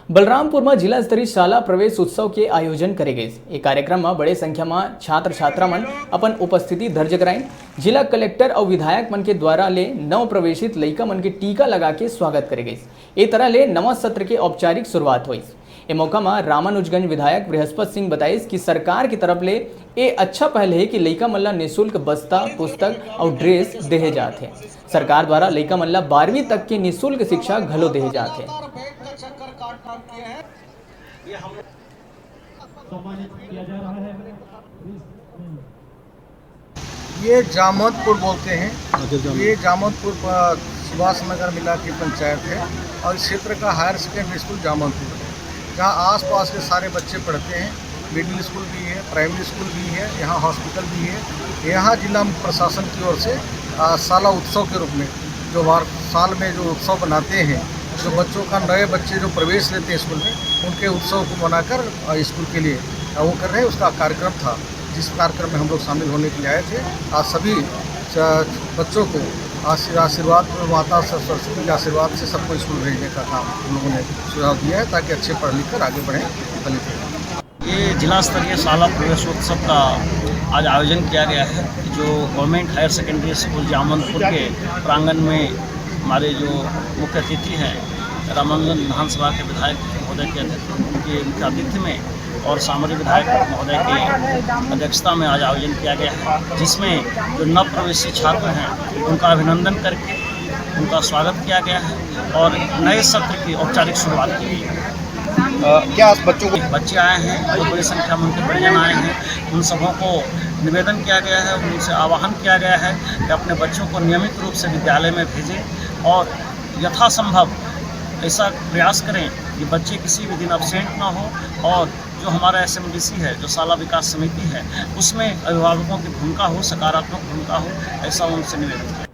बलरामपुर में जिला स्तरीय शाला प्रवेश उत्सव के आयोजन करे गए। एक कार्यक्रम में बड़े संख्या में छात्र छात्रा मन अपन उपस्थिति दर्ज कराई। जिला कलेक्टर और विधायक मन के द्वारा ले नव प्रवेशित लइका मन के टीका लगा के स्वागत करे गए। ए तरह ले नवा सत्र के औपचारिक शुरुआत हुई। ए मौका में रामानुजगंज विधायक बृहस्पति सिंह बताइस कि सरकार की तरफ ले ए अच्छा पहल है कि लइका मन ला निःशुल्क बस्ता, पुस्तक और ड्रेस देहे जाते हैं। सरकार द्वारा लइका मन ला 12वीं तक की निःशुल्क शिक्षा घलो देहे जाते हैं। ये जामोदपुर बोलते हैं। ये जामोदपुर सुभाष नगर मिला की पंचायत है और इस क्षेत्र का हायर सेकेंडरी स्कूल जामोदपुर है, जहाँ आसपास के सारे बच्चे पढ़ते हैं। मिडिल स्कूल भी है, प्राइमरी स्कूल भी है, यहाँ हॉस्पिटल भी है। यहाँ जिला प्रशासन की ओर से साला उत्सव के रूप में जो साल में जो उत्सव बनाते हैं, जो बच्चों का नए बच्चे जो प्रवेश लेते हैं स्कूल में, उनके उत्सव को मनाकर स्कूल के लिए वो कर रहे हैं। उसका कार्यक्रम था, जिस कार्यक्रम में हम लोग शामिल होने के लिए आए थे। आज सभी बच्चों को आशीर्वाद माता सरस्वती के आशीर्वाद से सबको स्कूल भेजने का काम हम लोगों ने सुझाव दिया है, ताकि अच्छे पढ़ लिख कर आगे बढ़ें, दलित रहें। ये जिला स्तरीय शाला प्रवेशोत्सव का आज आयोजन किया गया है, जो गवर्नमेंट हायर सेकेंडरी स्कूल जामोदपुर के प्रांगण में हमारे जो मुख्य अतिथि हैं रामानुजगंज विधानसभा के विधायक महोदय के मुख्य अतिथि में और सामरी विधायक महोदय की अध्यक्षता में आज आयोजन किया गया है, जिसमें जो नव प्रवेशी छात्र हैं उनका अभिनंदन करके उनका स्वागत किया गया है और नए सत्र की औपचारिक शुरुआत की गई है। क्या बच्चों को बच्चे आए हैं, बहुत बड़ी संख्या में उनके परिजन आए हैं। उन सबों को निवेदन किया गया है, उनसे आह्वान किया गया है कि अपने बच्चों को नियमित रूप से विद्यालय में भेजें और यथासंभव ऐसा प्रयास करें कि बच्चे किसी भी दिन अब्सेंट ना हो। और जो हमारा SMDC है, जो शाला विकास समिति है, उसमें अभिभावकों की भूमिका हो, सकारात्मक भूमिका हो, ऐसा उनसे निवेदन किया।